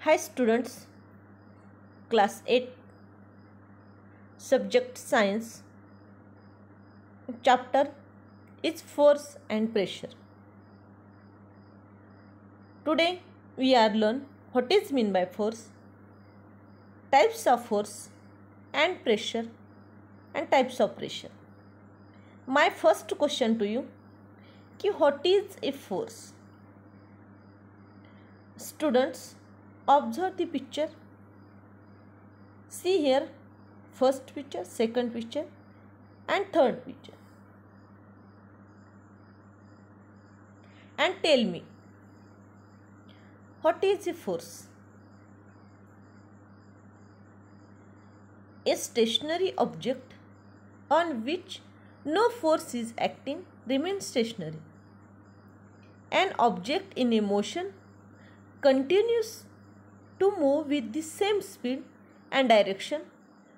Hi students, class 8, subject science, chapter is force and pressure. Today we are learn what is mean by force, types of force and pressure and types of pressure. My first question to you, कि what is a force? Students, observe the picture. See here, first picture, second picture and third picture, and tell me what is a force? A stationary object on which no force is acting remains stationary. An object in a motion continues to move with the same speed and direction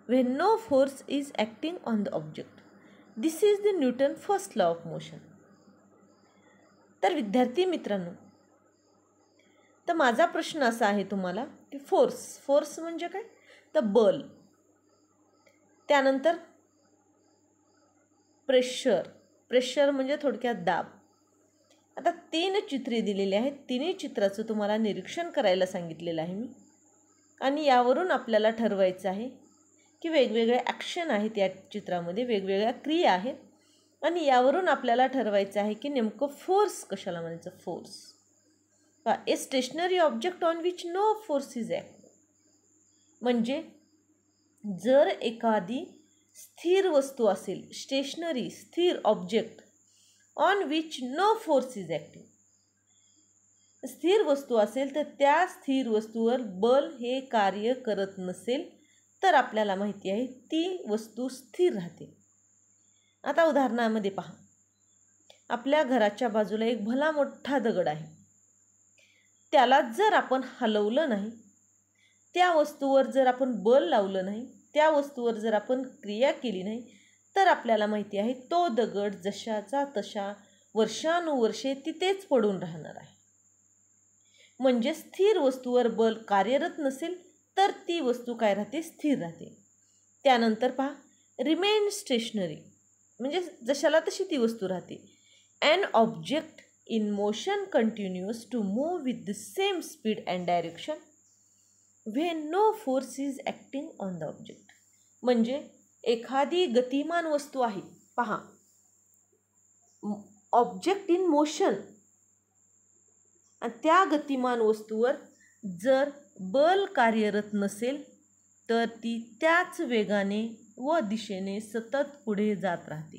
when no force is acting on the object. This is the Newton's first law of motion. तर विद्यार्थी मित्रांनो, तर माझा प्रश्न असा आहे तुम्हाला की फोर्स म्हणजे काय? तर बल. त्यानंतर प्रेशर म्हणजे थोडक्यात दाब. आता 3 चित्रे दिलेली आहेत. तिन्ही चित्राचं तुम्हाला निरीक्षण करायला सांगितलेलं आहे मी, आणि यावरून आपल्याला ठरवायचं आहे की वेगवेगळे ॲक्शन आहेत या चित्रामध्ये, वेगवेगळ्या क्रिया आहेत, आणि यावरून आपल्याला ठरवायचं आहे की नेमकं फोर्स कशाला म्हणायचं. Force a stationary object on which no force is act. म्हणजे जर एखादी स्थिर वस्तू असेल, स्टेशनरी स्थिर object on which no force is acting, स्थिर वस्तू असेल तर त्या स्थिर वस्तूवर बल हे कार्य करत नसेल तर आपल्याला माहिती आहे ती वस्तू स्थिर राहते. आता उदाहरणामध्ये पहा, आपल्या घराच्या बाजूला एक भला मोठा दगड आहे. त्याला जर आपण हलवलं नाही, त्या वस्तूवर जर आपण बल लावलं नाही, त्या वस्तूवर जर आपण क्रिया केली नाही, तर आपल्याला माहिती आहे तो दगड जशाचा तशा वर्षानुवर्षे तिथेच पडून राहणार आहे. म्हणजे स्थिर वस्तूवर बल कार्यरत नसेल तर ती वस्तू काय राहते? स्थिर राहते. त्यानंतर पहा, रिमेन स्टेशनरी म्हणजे जशाला तशी ती वस्तू राहते. An object in motion continuous to move with the same speed and direction when no force is acting on the object. म्हणजे एखादी गतिमान वस्तू आहे, पहा, ऑब्जेक्ट इन मोशन, आणि त्या गतिमान वस्तूवर जर बल कार्यरत नसेल तर ती त्याच वेगाने व दिशेने सतत पुढे जात राहते.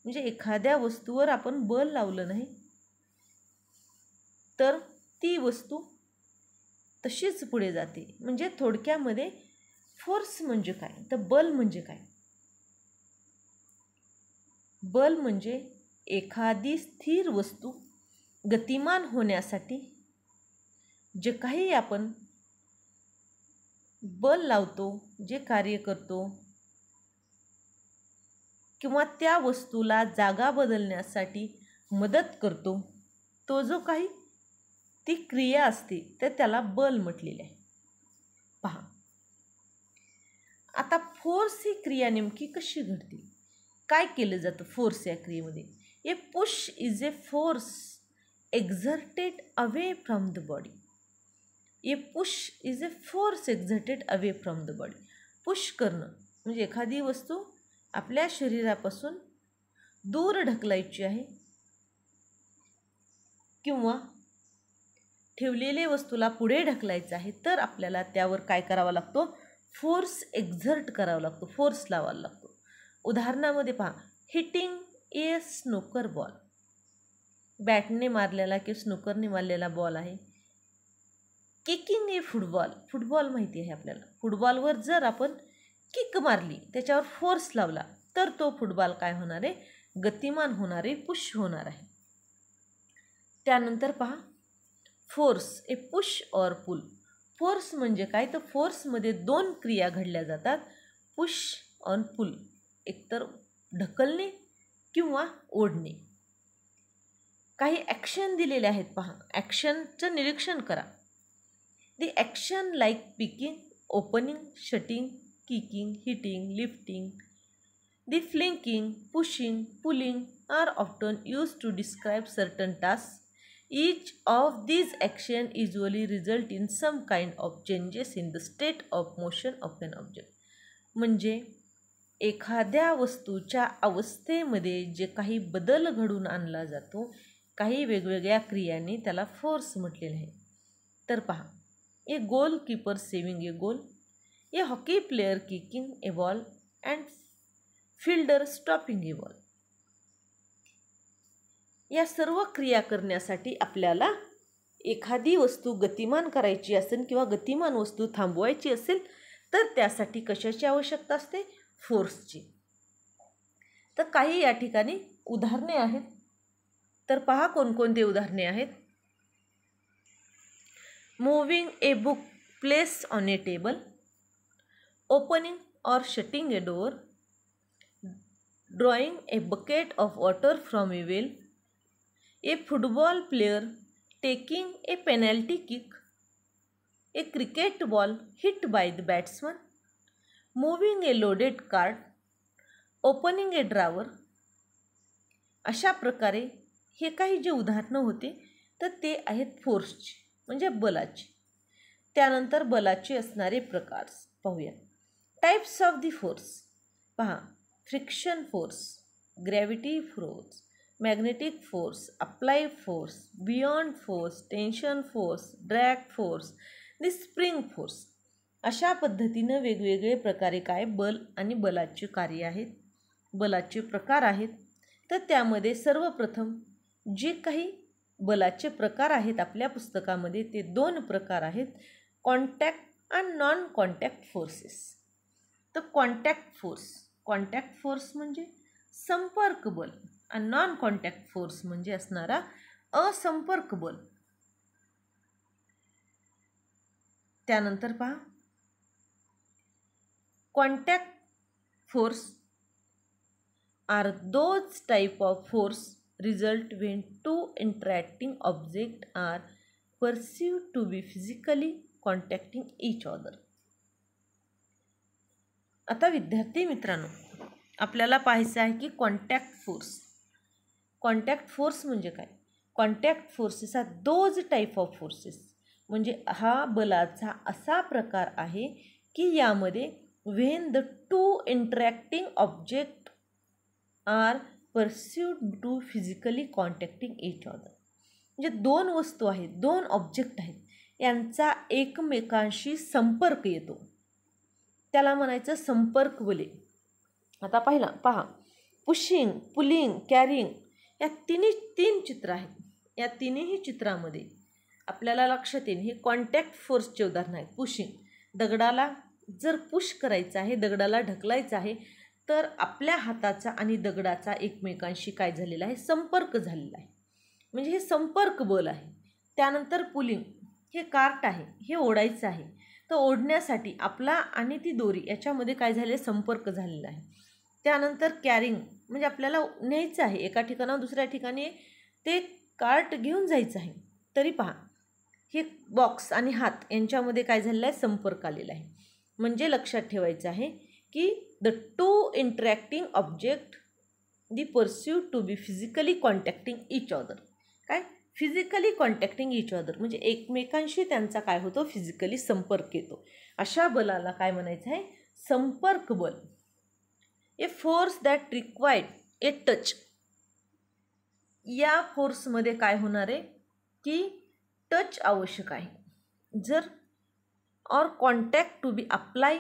म्हणजे एखाद्या वस्तूवर आपण बल लावलं नाही तर ती वस्तू तशीच पुढे जाते. म्हणजे थोडक्यामध्ये फोर्स म्हणजे काय? तर बल म्हणजे काय? बल म्हणजे एखादी स्थिर वस्तू गतिमान होण्यासाठी जे काही आपण बल लावतो, जे कार्य करतो, किंवा त्या वस्तूला जागा बदलण्यासाठी मदत करतो, तो जो काही ती क्रिया असते तर त्याला बल म्हटलेले आहे. पहा, आता फोर्स ही क्रिया नेमकी कशी घडते? काय केलं जातं फोर्स या क्रियेमध्ये? A push is a force exerted away from the body. A push is a force exerted away from the body. Push करणं म्हणजे एखादी वस्तू आपल्या शरीरापासून दूर ढकलायची आहे, किंवा ठेवलेल्या वस्तूला पुढे ढकलायचं आहे, तर आपल्याला त्यावर काय करावा लागतो? फोर्स एक्झर्ट करावा लागतो, फोर्स लावावा लागतो. उदाहरणामध्ये पहा, हिटिंग ए स्नूकर बॉल. बॅटने मारलेला किंवा स्नूकरने मारलेला बॉल आहे. किकिंग ए फुटबॉल माहिती आहे आपल्याला. फुटबॉलवर जर आपण किक मारली, त्याच्यावर फोर्स लावला, तर तो फुटबॉल काय होणार आहे? गतिमान होणार आहे, पुश होणार आहे. त्यानंतर पहा, फोर्स ए पुश और पुल. फोर्स म्हणजे काय? तर फोर्समध्ये 2 क्रिया घडल्या जातात, पुश और पुल. एकतर ढकलणे किंवा ओढणे. काही ॲक्शन दिलेले आहेत, पहा, ॲक्शनचं निरीक्षण करा. The action like picking, opening, shutting, kicking, hitting, lifting, the flinking, pushing, pulling are often used to describe certain tasks. Each of these actions usually result in some kind of changes in the state of motion of an object. म्हणजे एखाद्या वस्तूच्या अवस्थेमध्ये जे काही बदल घडून आणला जातो, काही वेगवेगळ्या क्रियांनी त्याला फोर्स म्हटलेले आहे. तर पहा, a goalkeeper saving a goal, a hockey player kicking a ball and fielder stopping a ball. या सर्व क्रिया करण्यासाठी आपल्याला एखादी वस्तू गतिमान करायची असेल किंवा गतिमान वस्तू थांबवायची असेल तर त्यासाठी कशाची आवश्यकता असते? फोर्सची. तर काही या ठिकाणी उदाहरणे आहेत. तर पहा कोणकोणते उदाहरणे आहेत. Moving a book place on a table, opening or shutting a door, drawing a bucket of water from a well, a football player taking a penalty kick, a cricket ball hit by the batsman, moving a loaded cart, opening a drawer. अशा प्रकारे हे काही जे उदाहरणं होते तर ते आहेत फोर्सची म्हणजे बलाची. त्यानंतर बलाचे असणारे प्रकार पाहूया. Types of the force. पहा, friction force, gravity force, magnetic force, applied force, buoyant force, tension force, drag force, the spring force. अशा पद्धतीनं वेगवेगळे प्रकारे काय बल आणि बलाचे कार्य आहेत, बलाचे प्रकार आहेत. तर त्यामध्ये सर्वप्रथम जे काही बलाचे प्रकार आहेत आपल्या पुस्तकामध्ये ते 2 प्रकार आहेत, कॉन्टॅक्ट आणि नॉन कॉन्टॅक्ट फोर्सेस. तर कॉन्टॅक्ट फोर्स म्हणजे संपर्क बल आणि नॉन कॉन्टॅक्ट फोर्स म्हणजे असणारा असंपर्क बल. त्यानंतर पहा, contact force are those type of force result when two interacting objects are perceived to be physically contacting each other. आता विद्यार्थी मित्रांनो, आपल्याला पाहायचं आहे की कॉन्टॅक्ट फोर्स म्हणजे काय. Contact forces are those type of forces. म्हणजे हा बलाचा असा प्रकार आहे की यामध्ये when the two interacting objects are perceived to physically contacting each other. म्हणजे 2 वस्तू आहेत, 2 ऑब्जेक्ट आहेत, यांचा एकमेकांशी संपर्क येतो, त्याला म्हणायचं संपर्क बले. आता पहा, पुशिंग, पुलिंग, कॅरिंग या 3 चित्र आहेत. या 3ही चित्रामध्ये आपल्याला लक्षात येईल हे कॉन्टॅक्ट फोर्सचे उदाहरण आहेत. पुशिंग, दगडाला जर पुश करायचं आहे, दगडाला ढकलायचं आहे तर आपल्या हाताचा आणि दगडाचा एकमेकांशी काय झालेला आहे? संपर्क झालेला आहे, म्हणजे हे संपर्क बल आहे. त्यानंतर पुलिंग, हे कार्ट आहे, हे ओढायचं आहे, तर ओढण्यासाठी आपला आणि ती दोरी याच्यामध्ये काय झाले? संपर्क झालेला आहे. त्यानंतर कॅरिंग म्हणजे आपल्याला न्यायचं आहे एका ठिकाणावर दुसऱ्या ठिकाणी, ते कार्ट घेऊन जायचं आहे. तरी पहा, हे बॉक्स आणि हात यांच्यामध्ये काय झालेलं आहे? संपर्क आलेला आहे. म्हणजे लक्षात ठेवायचं आहे की the two interacting object the perceived to be physically contacting each other. काय? फिजिकली कॉन्टॅक्टिंग इच अदर म्हणजे एकमेकांशी त्यांचा काय होतो? फिजिकली संपर्क येतो. अशा बलाला काय म्हणायचं आहे? संपर्क बल. A force that required a touch. या फोर्समध्ये काय होणार आहे की टच आवश्यक आहे. जर और कॉन्टॅक्ट टू बी अप्लाय,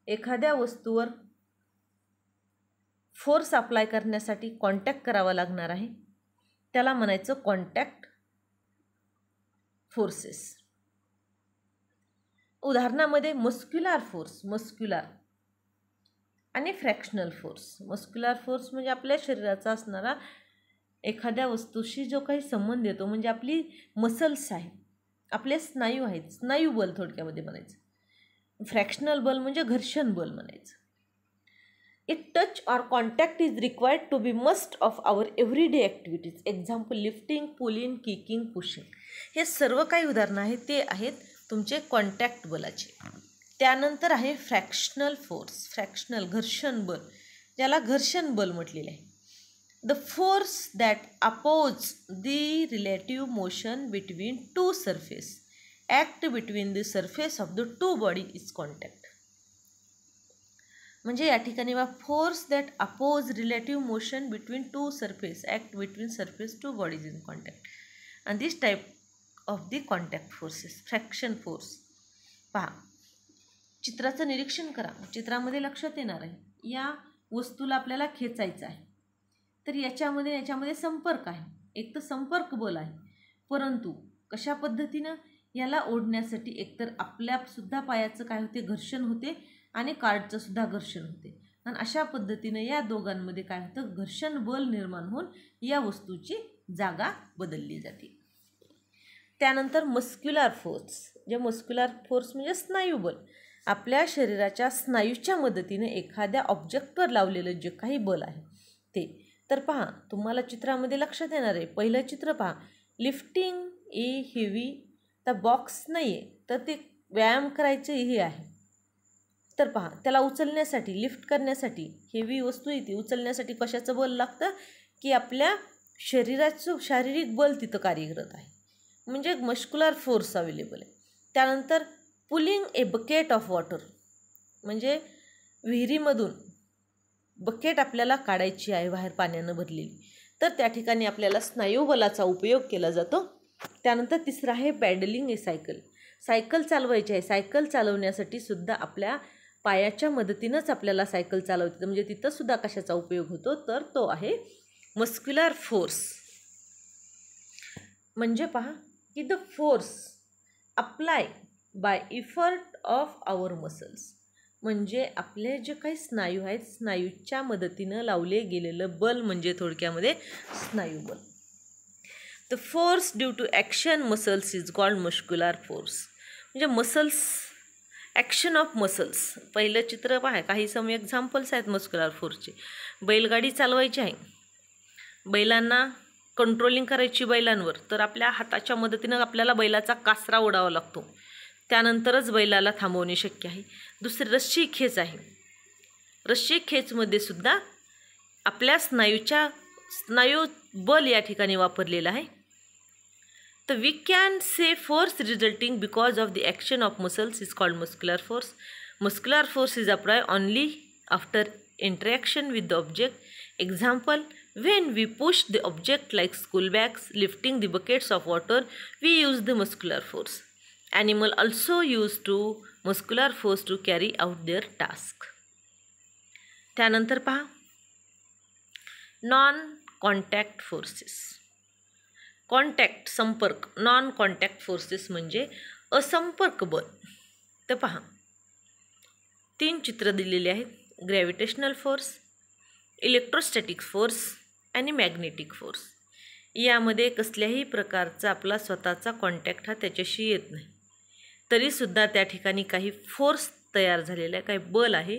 एखाद्या वस्तूवर फोर्स अप्लाय करण्यासाठी कॉन्टॅक्ट करावा लागणार आहे, त्याला म्हणायचं कॉन्टॅक्ट फोर्सेस. उदाहरणामध्ये मस्क्युलर फोर्स, मस्क्युलर आणि फ्रॅक्शनल फोर्स. मस्क्युलर फोर्स म्हणजे आपल्या शरीराचा असणारा एखाद्या वस्तूशी जो काही संबंध येतो, म्हणजे आपली मसल्स आहेत, आपले स्नायू आहेत, स्नायू बल थोडक्यामध्ये म्हणायचं. फ्रॅक्शनल बल म्हणजे घर्षण बल म्हणायचं. It touch or contact is required to be must of our everyday activities. Example lifting, pulling, kicking, pushing. हे सर्व काही उदाहरणं आहेत ते आहेत तुमचे कॉन्टॅक्ट बलाचे. त्यानंतर आहे फ्रॅक्शनल फोर्स, फ्रॅक्शनल घर्षण बल, ज्याला घर्षण बल म्हटलेलं आहे. The force that oppose the relative motion between two surface act between the surface of the two body is contact. म्हणजे या ठिकाणी force that oppose relative motion between two surface act between surface two bodies in contact and this type of the contact forces. Friction force पहा, चित्राचं निरीक्षण करा. चित्रामध्ये लक्षात येणार आहे, या वस्तूला आपल्याला खेचायचं आहे, तर याच्यामध्ये संपर्क आहे. एक तर संपर्क बल आहे, परंतु कशा पद्धतीनं याला ओढण्यासाठी एकतर आपल्यासुद्धा पायाचं काय होते, घर्षण होते आणि कार्डचं सुद्धा घर्षण होते. आणि अशा पद्धतीनं या दोघांमध्ये काय होतं, घर्षण बल निर्माण होऊन या वस्तूची जागा बदलली जाते. त्यानंतर मस्क्युलर फोर्स. जे मस्क्युलर फोर्स म्हणजे स्नायुबल. आपल्या शरीराच्या स्नायूच्या मदतीने एखाद्या ऑब्जेक्टवर लावलेलं जे काही बल आहे ते. तर पहा, तुम्हाला चित्रामध्ये लक्षात येणार आहे. पहिलं चित्र पहा, लिफ्टिंग ए हेवी. तर बॉक्स नाही आहे, तर ते व्यायाम करायचं हे आहे. तर पहा, त्याला उचलण्यासाठी, लिफ्ट करण्यासाठी, हेवी वस्तू येते उचलण्यासाठी कशाचं बल लागतं, की आपल्या शरीराचं शारीरिक बल तिथं कार्यरत आहे, म्हणजे मस्क्युलर फोर्स अवेलेबल आहे. त्यानंतर pulling a bucket of water, म्हणजे विहिरीमधून बकेट आपल्याला काढायची आहे बाहेर पाण्यानं भरलेली, तर त्या ठिकाणी आपल्याला स्नायुबलाचा उपयोग केला जातो. त्यानंतर तिसरं आहे पॅडलिंग ए सायकल. सायकल चालवायची आहे. सायकल चालवण्यासाठी सुद्धा आपल्या पायाच्या मदतीनंच आपल्याला सायकल चालवते, म्हणजे तिथंसुद्धा कशाचा उपयोग होतो, तर तो आहे मस्क्युलर फोर्स. म्हणजे पहा की the force apply by effort of our muscles, म्हणजे आपले जे काही स्नायू आहेत, स्नायूच्या मदतीनं लावले गेलेलं बल म्हणजे थोडक्यामध्ये स्नायुबल. The force due to action muscles is called muscular force. म्हणजे मसल्स, ॲक्शन ऑफ मसल्स. पहिलं चित्र पहा, काही सम एक्झाम्पल्स आहेत मस्क्युलर फोर्सचे. बैलगाडी चालवायची आहे, बैलांना कंट्रोलिंग करायची बैलांवर, तर आपल्या हाताच्या मदतीनं आपल्याला बैलाचा कासरा ओढावा लागतो, त्यानंतरच बैलाला थांबवणे शक्य आहे. दुसरी रस्सी खेच आहे. रस्सी खेचमध्ये सुद्धा आपल्या स्नायू बल या ठिकाणी वापरलेलं आहे. तर we can say force resulting because of the action of muscles is called muscular force. Muscular force is apply only after interaction with the object. Example, when we push the object like school bags, lifting the buckets of water, we use the muscular force. Animal also use to muscular force to carry out their task. त्यानंतर पहा, non contact forces. Contact संपर्क, non contact forces म्हणजे असंपर्क बल. तर पहा, 3 चित्र दिलेले आहेत. ग्रॅव्हिटेशनल फोर्स, इलेक्ट्रोस्टॅटिक फोर्स आणि मॅग्नेटिक फोर्स. यामध्ये कसल्याही प्रकारचा आपला स्वतःचा कॉन्टॅक्ट हा त्याच्याशी येत नाही, तरीसुद्धा त्या ठिकाणी काही फोर्स तयार झालेला आहे, काही बल आहे.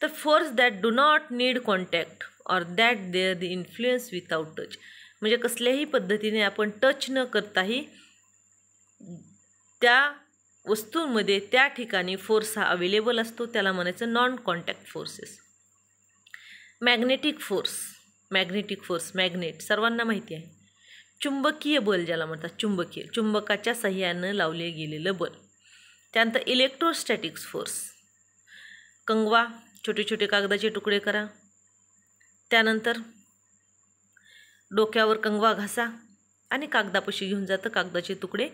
तर force that do not need contact or that there the influence without touch. म्हणजे कसल्याही पद्धतीने आपण टच न करताही त्या वस्तूंमध्ये त्या ठिकाणी फोर्स हा अवेलेबल असतो, त्याला म्हणायचं non contact forces. Magnetic force, magnetic force, magnet सर्वांना माहिती आहे. चुंबकीय बल ज्याला म्हणतात, चुंबकीय, चुंबकाच्या सहाय्यानं लावले गेलेलं बल. त्यानंतर इलेक्ट्रोस्टॅटिक्स फोर्स, कंगवा, छोटे छोटे कागदाचे तुकडे करा, त्यानंतर डोक्यावर कंगवा घासा आणि कागदापाशी घेऊन जातं कागदाचे तुकडे,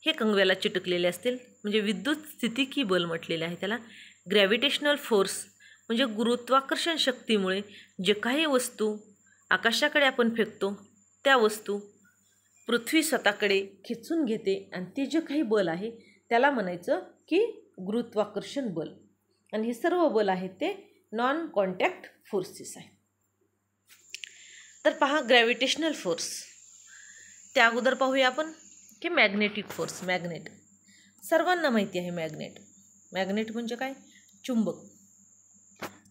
हे कंगव्याला चिटकलेले असतील, म्हणजे विद्युत स्थितिकी बल म्हटलेले आहे त्याला. ग्रॅव्हिटेशनल फोर्स म्हणजे गुरुत्वाकर्षण शक्तीमुळे जे काही वस्तू आकाशाकडे आपण फेकतो त्या वस्तू पृथ्वी स्वतःकडे खेचून घेते, आणि ते जे काही बल आहे त्याला म्हणायचं की गुरुत्वाकर्षण बल. आणि हे सर्व बल आहेत ते नॉन कॉन्टॅक्ट फोर्सेस आहे. तर पहा, ग्रॅव्हिटेशनल फोर्स. त्या अगोदर पाहूया आपण की मॅग्नेटिक फोर्स. मॅग्नेट सर्वांना माहिती आहे. मॅग्नेट, मॅग्नेट म्हणजे काय, चुंबक.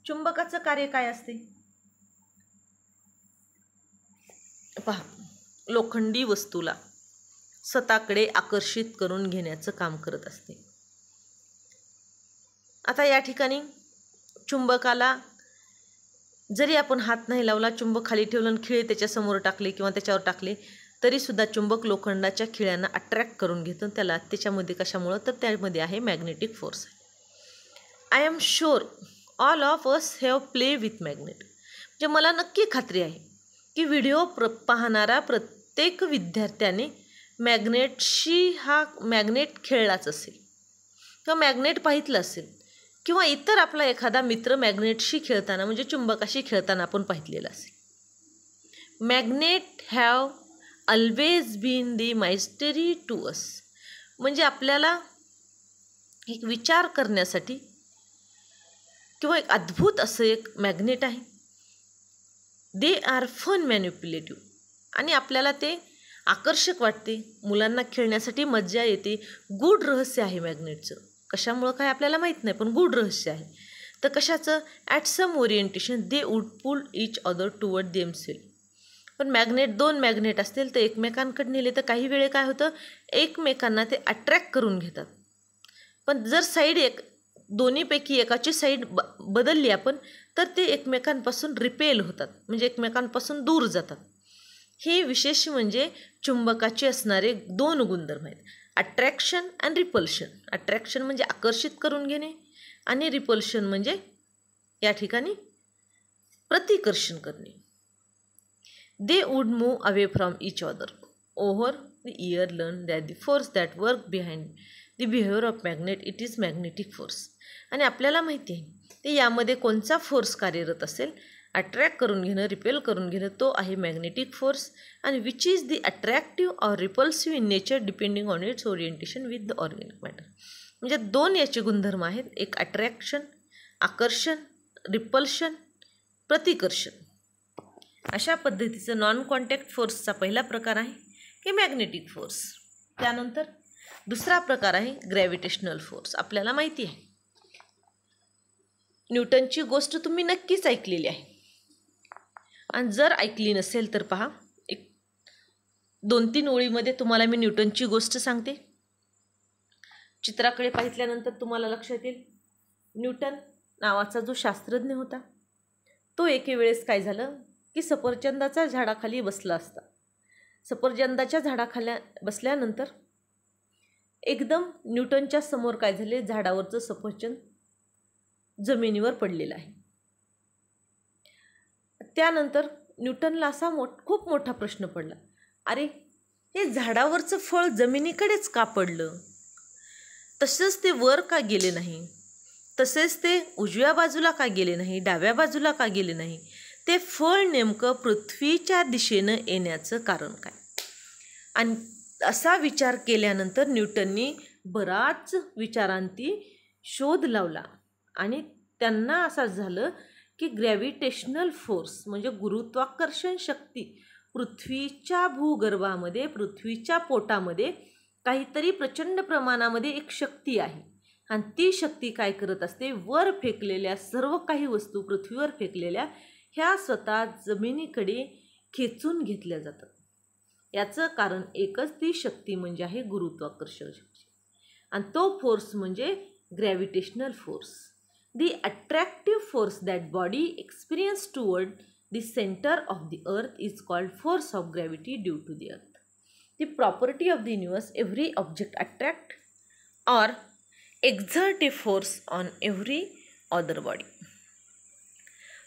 चुंबकाचं कार्य काय असते पहा, लोखंडी वस्तूला स्वतःकडे आकर्षित करून घेण्याचं काम करत असते. आता या ठिकाणी चुंबकाला जरी आपण हात नाही लावला, चुंबक खाली ठेवलं आणि खिळे त्याच्यासमोर टाकले किंवा त्याच्यावर टाकले तरीसुद्धा चुंबक लोखंडाच्या खिळ्यांना अट्रॅक्ट करून घेतं. त्याला त्याच्यामध्ये कशामुळं, तर त्यामध्ये आहे magnetic force. I am sure all of us have play with magnet. म्हणजे मला नक्की खात्री आहे की व्हिडिओ पाहणारा प्रत्येक विद्यार्थ्याने मॅग्नेट खेळलाच असेल किंवा मॅग्नेट पाहितलं असेल किंवा इतर आपला एखादा मित्र मॅग्नेटशी खेळताना म्हणजे चुंबकाशी खेळताना आपण पाहितलेलं असेल. Magnet have always been the mystery to us. म्हणजे आपल्याला एक विचार करण्यासाठी किंवा एक अद्भुत असं एक मॅग्नेट आहे. They are fun manipulative. आणि आपल्याला ते आकर्षक वाटते, मुलांना खेळण्यासाठी मज्जा येते. गूढ रहस्य आहे मॅग्नेटचं. कशामुळं काय आपल्याला माहीत नाही, पण गूढ रहस्य आहे. तर कशाचं, at some orientation they would pull each other toward themself. पण दोन मॅग्नेट असतील तर एकमेकांकडे नेले तर काही वेळे काय होतं, एकमेकांना ते अट्रॅक्ट करून घेतात. पण जर साईड दोन्हीपैकी एकाची साईड बदलली आपण तर ते एकमेकांपासून रिपेल होतात, म्हणजे एकमेकांपासून दूर जातात. हे विशेष म्हणजे चुंबकाचे असणारे 2 गुणधर्म आहेत, अट्रॅक्शन अँड रिपल्शन. अट्रॅक्शन म्हणजे आकर्षित करून घेणे आणि रिपल्शन म्हणजे या ठिकाणी प्रतिकर्षण करणे. दे wood move away from each other. Over the year learn that the force that work behind the behaviour of magnet it is magnetic force. आणि आपल्याला माहिती आहे ते यामध्ये कोणता फोर्स कार्यरत असेल, अट्रॅक्ट करून घेणं, रिपेल करून घेणं, तो आहे मॅग्नेटिक फोर्स. आणि which is the attractive or repulsive in nature depending on its orientation with the organic matter. म्हणजे 2 याचे गुणधर्म आहेत, एक अट्रॅक्शन आकर्षण, रिपल्शन प्रतिकर्षण. अशा पद्धतीचं नॉन कॉन्टॅक्ट फोर्सचा पहिला प्रकार आहे की मॅग्नेटिक फोर्स. त्यानंतर दुसरा प्रकार आहे ग्रॅव्हिटेशनल फोर्स. आपल्याला माहिती आहे न्यूटनची गोष्ट तुम्ही नक्कीच ऐकलेली आहे. आणि जर ऐकली नसेल तर पहा, 2-3 ओळीमध्ये तुम्हाला मी न्यूटनची गोष्ट सांगते. चित्राकडे पाहिल्यानंतर तुम्हाला लक्षात येईल न्यूटन नावाचा जो शास्त्रज्ञ होता तो एके वेळेस काय झालं की सफरचंदाच्या झाडाखाली बसला असता. सफरचंदाच्या झाडाखाली बसल्यानंतर एकदम न्यूटनच्या समोर काय झाले, झाडावरचं सफरचंद जमिनीवर पडलेलं आहे. त्यानंतर न्यूटनला असा खूप मोठा प्रश्न पडला, अरे हे झाडावरचं फळ जमिनीकडेच का पडलं, तसंच ते वर का गेले नाही, तसेच ते उजव्या बाजूला का गेले नाही, डाव्या बाजूला का गेले नाही, ते फळ नेमकं पृथ्वीच्या दिशेनं येण्याचं कारण काय. आणि असा विचार केल्यानंतर न्यूटननी बराच विचारांती शोध लावला आणि त्यांना असं झालं की ग्रॅव्हिटेशनल फोर्स म्हणजे गुरुत्वाकर्षण शक्ती पृथ्वीच्या भूगर्भामध्ये, पृथ्वीच्या पोटामध्ये काहीतरी प्रचंड प्रमाणामध्ये एक शक्ती आहे. आणि ती शक्ती काय करत असते, वर फेकलेल्या सर्व काही वस्तू पृथ्वीवर फेकलेल्या ह्या स्वतः जमिनीकडे खेचून घेतल्या जातात. याचं कारण एकच, ती शक्ती म्हणजे आहे गुरुत्वाकर्षण शक्ती. आणि तो फोर्स म्हणजे gravitational force. The attractive force that body experience toward the center of the earth is called force of gravity due to the earth. The property of the universe, every object attract or exert a force on every other body.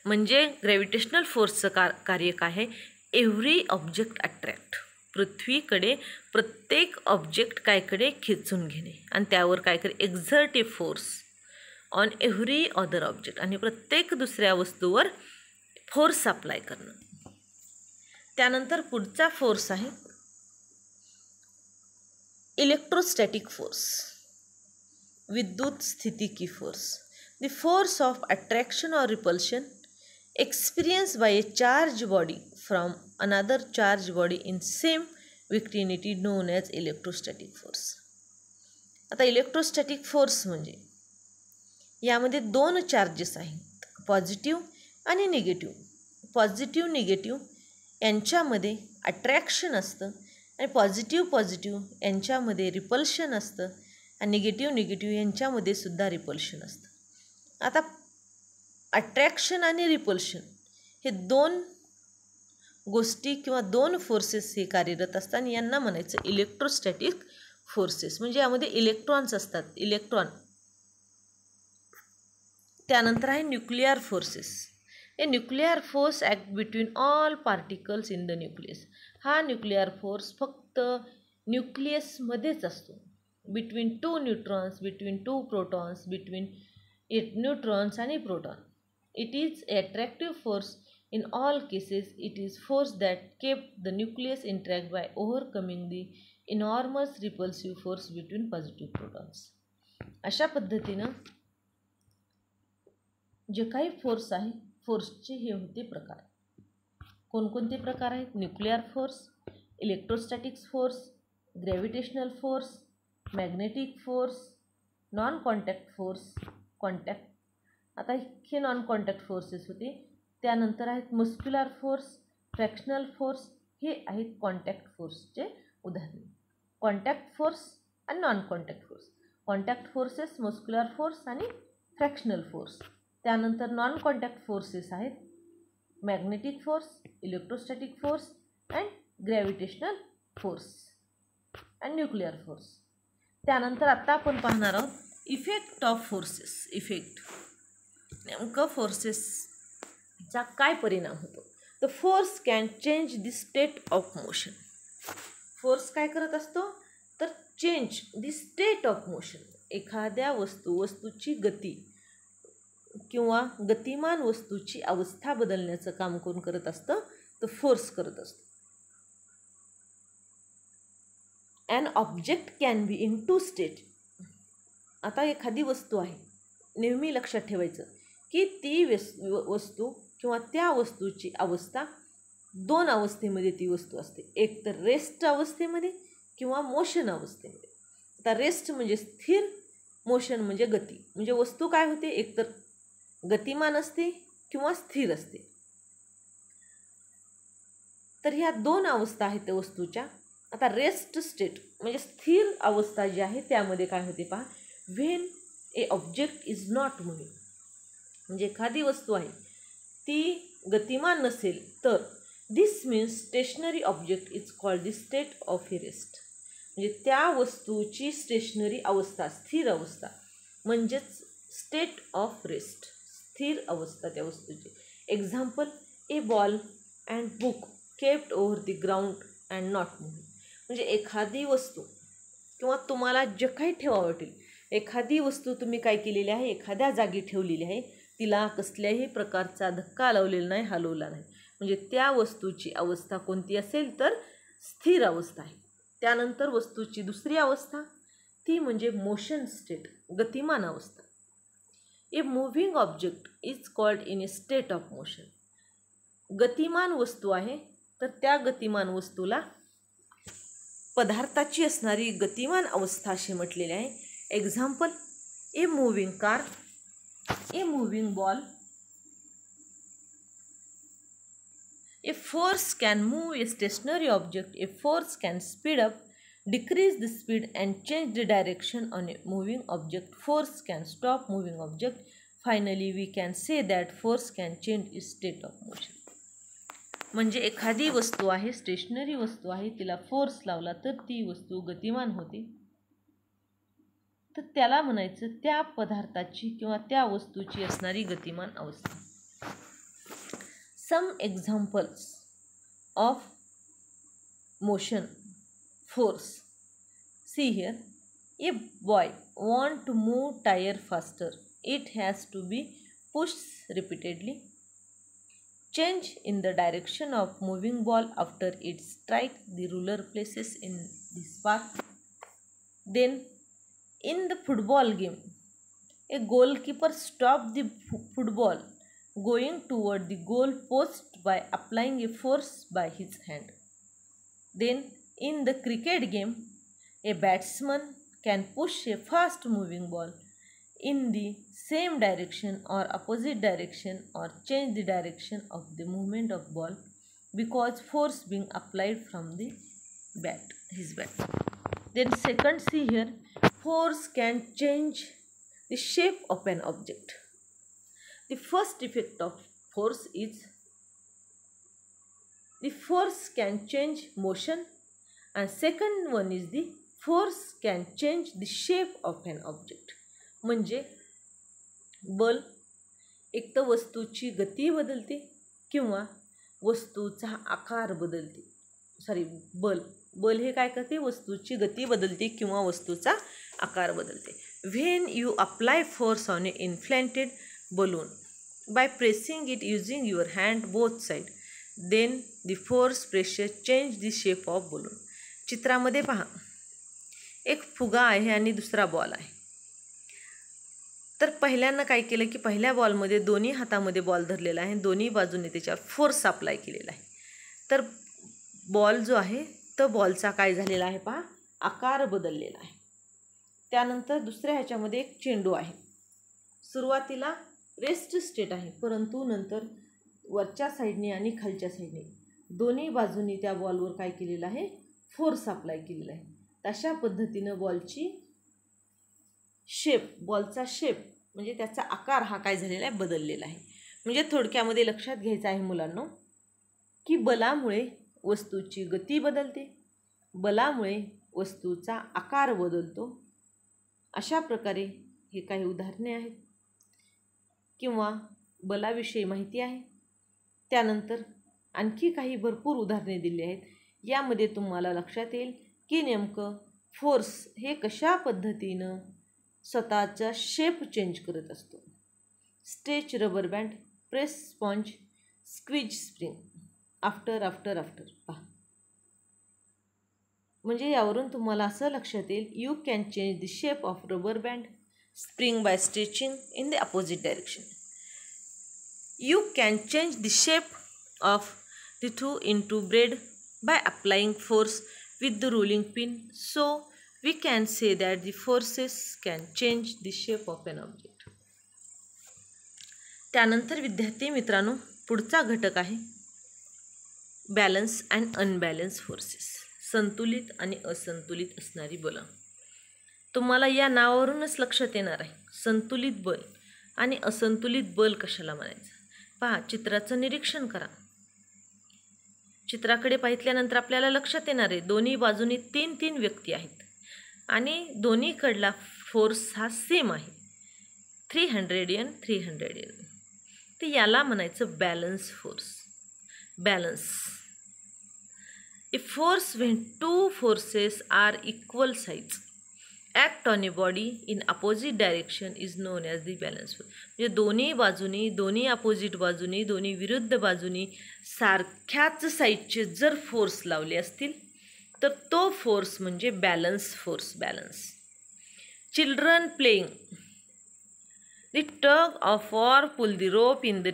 म्हणजे gravitational फोर्सचं कार्य काय आहे, every object attract, पृथ्वीकडे प्रत्येक object कायकडे खेचून घेणे आणि त्यावर काय करे, exert a force on every other object, आणि प्रत्येक दुसऱ्या वस्तूवर फोर्स अप्लाय करणं. त्यानंतर पुढचा फोर्स आहे इलेक्ट्रोस्टॅटिक फोर्स, विद्युत स्थितिकी force. The force of attraction or repulsion experienced by a charged body from another charged body in same vicinity known as electrostatic force. आता इलेक्ट्रोस्टॅटिक फोर्स म्हणजे यामध्ये 2 चार्जेस आहेत, पॉझिटिव्ह आणि निगेटिव्ह. पॉझिटिव्ह निगेटिव्ह यांच्यामध्ये attraction असतं आणि positive यांच्यामध्ये repulsion असतं आणि निगेटिव्ह यांच्यामध्ये सुद्धा रिपल्शन असतं. आता अट्रॅक्शन आणि रिपल्शन हे दोन गोष्टी किंवा दोन फोर्सेस हे कार्यरत असतात आणि यांना म्हणायचं इलेक्ट्रोस्टॅटिक फोर्सेस. म्हणजे यामध्ये इलेक्ट्रॉन्स असतात, इलेक्ट्रॉन. त्यानंतर आहे nuclear forces. A nuclear force act between all particles in the nucleus. हा न्यूक्लिअर फोर्स फक्त न्यूक्लियसमध्येच असतो. Between two neutrons, between two protons, between neutrons आणि proton. It is attractive force in all cases. It is force that kept the nucleus intact by overcoming the enormous repulsive force between positive protons. अशा पद्धतीनं जे काही force आहे, फोर्सचे हे होते प्रकार. कोणकोणते प्रकार आहेत? Nuclear force, electrostatics force, gravitational force, magnetic force, non contact force, contact. आता हे नॉन कॉन्टॅक्ट फोर्सेस होते. त्यानंतर आहेत मस्क्युलर फोर्स, फ्रॅक्शनल फोर्स. हे आहेत कॉन्टॅक्ट फोर्सचे उदाहरणे. कॉन्टॅक्ट फोर्स आणि non contact force. Contact forces muscular force आणि फ्रॅक्शनल फोर्स. त्यानंतर नॉन कॉन्टॅक्ट फोर्सेस आहेत magnetic force, electrostatic force and gravitational force and nuclear force. त्यानंतर आत्ता आपण पाहणार आहोत इफेक्ट ऑफ फोर्सेस. इफेक्ट नेमकं फोर्सेसचा काय परिणाम होतो. तर force can change the state of motion. Force काय करत असतो तर change the state of motion. एखाद्या वस्तूची गती किंवा गतिमान वस्तूची अवस्था बदलण्याचं काम कोण करत असतं तर फोर्स करत असतो. An object can be in two state. आता एखादी वस्तू आहे, नेहमी लक्षात ठेवायचं की ती वस्तू किंवा त्या वस्तूची अवस्था दोन अवस्थेमध्ये ती वस्तू असते. एक तर रेस्ट अवस्थेमध्ये किंवा मोशन अवस्थेमध्ये. आता रेस्ट म्हणजे स्थिर, मोशन म्हणजे गती. म्हणजे वस्तू काय होते, एकतर गतिमान असते किंवा स्थिर असते. तर ह्या दोन अवस्था आहेत त्या वस्तूच्या. आता रेस्ट स्टेट म्हणजे स्थिर अवस्था जी आहे त्यामध्ये काय होते पहा, when a object is not moving. म्हणजे एखादी वस्तू आहे ती गतिमान नसेल तर this means stationary object is called the state of a rest. म्हणजे त्या वस्तूची स्टेशनरी अवस्था, स्थिर अवस्था म्हणजेच स्टेट ऑफ रेस्ट, स्थिर अवस्था त्या वस्तूची. Example, A ball and book kept over the ground and not moving. म्हणजे एखादी वस्तू किंवा तुम्हाला जे काही ठेवावं वाटेल, एखादी वस्तू तुम्ही काय केलेली आहे, एखाद्या जागी ठेवलेली आहे, तिला कसल्याही प्रकारचा धक्का लावलेला नाही, हलवला नाही. म्हणजे त्या वस्तूची अवस्था कोणती असेल तर स्थिर अवस्था आहे. त्यानंतर वस्तूची दुसरी अवस्था ती म्हणजे मोशन स्टेट, गतिमान अवस्था. A moving object is called in a state of motion. गतिमान वस्तू आहे तर त्या गतिमान वस्तूला पदार्थाची असणारी गतिमान अवस्था असे म्हटलेले आहे. Example, A moving car, A moving ball. A force can move A stationary object. A force can speed up, decrease the speed and change the direction on a moving object. Force can stop moving object. Finally, we can say that force can change its state of motion. म्हणजे एखादी वस्तू आहे, stationery वस्तू आहे, तिला force लावला तर ती वस्तू गतिमान होते. तर त्याला म्हणायचं त्या पदार्थाची किंवा त्या वस्तूची असणारी गतिमान अवस्था. Some examples of motion force. See here, a boy want to move tire faster. It has to be pushed repeatedly. Change in the direction of moving ball after it strike the ruler places in this path. Then in the football game, a goalkeeper stop the football going toward the goal post by applying a force by his hand. Then in the cricket game, a batsman can push a fast moving ball in the same direction or opposite direction or change the direction of the movement of ball because force being applied from the bat, his bat. Then second, see here, force can change the shape of an object. The first effect of force is the force can change motion, and second one is the force can change the shape of an object. म्हणजे बल एक तर वस्तूची गती बदलते किंवा वस्तूचा आकार बदलते. बल हे काय करते, वस्तूची गती बदलते किंवा वस्तूचा आकार बदलते. When you apply force on a inflated balloon by pressing it using your hand both side, then the force pressure change the shape of balloon. चित्रामध्ये पहा, एक फुगा आहे आणि दुसरा बॉल आहे. तर पहिल्यांदा काय केलं की पहिल्या बॉलमध्ये दोन्ही हातामध्ये बॉल धरलेला आहे, दोन्ही बाजूने त्याच्यावर फोर्स अप्लाय केलेला आहे. तर बॉल जो आहे तो बॉलचा काय झालेला आहे पहा, आकार बदललेला आहे. त्यानंतर दुसऱ्या ह्याच्यामध्ये एक चेंडू आहे. सुरुवातीला रेस्ट स्टेट आहे, परंतु नंतर वरच्या साईडने आणि खालच्या साईडने दोन्ही बाजूंनी त्या बॉलवर काय केलेलं आहे, फोर्स अप्लाय केलेला आहे. तशा पद्धतीनं बॉलची शेप, बॉलचा शेप म्हणजे त्याचा आकार हा काय झालेला आहे, बदललेला आहे. म्हणजे थोडक्यामध्ये लक्षात घ्यायचं आहे मुलांनो की बलामुळे वस्तूची गती बदलते, बलामुळे वस्तूचा आकार बदलतो. अशा प्रकारे हे काही उदाहरणे आहेत किंवा बलाविषयी माहिती आहे. त्यानंतर आणखी काही भरपूर उदाहरणे दिली आहेत. यामध्ये तुम्हाला लक्षात येईल की नेमकं फोर्स हे कशा पद्धतीनं स्वतःचा शेप चेंज करत असतो. Stretch rubber band, press sponge, squeeze spring, after पहा. म्हणजे यावरून तुम्हाला असं लक्षात येईल, you can change the shape of rubber band spring by stretching in the opposite direction. You can change the shape of the two into bread by applying force with the rolling pin. So we can say that the forces can change the shape of an object. त्यानंतर विद्यार्थी मित्रांनो, पुढचा घटक आहे balance and unbalance forces. संतुलित आणि असंतुलित असणारी बलं. तुम्हाला या नावावरूनच लक्षात येणार आहे संतुलित बल आणि असंतुलित बल कशाला म्हणायचं. पहा, चित्राचं निरीक्षण करा. चित्राकडे पाहिल्यानंतर आपल्याला लक्षात येणार आहे दोन्ही बाजूनी तीन व्यक्ती आहेत आणि दोन्हीकडला फोर्स हा सेम आहे, 300 N 300 N. तर याला म्हणायचं balance force. Balance, a force when two forces are equal size act on a body in opposite direction is known as the balance force. म्हणजे दोन्ही बाजूनी, दोन्ही अपोजिट बाजूनी, दोन्ही विरुद्ध बाजूनी सारख्याच साईजचे जर फोर्स लावले असतील तर तो फोर्स म्हणजे balance force. Balance. Children playing the tug of or pull the rope in the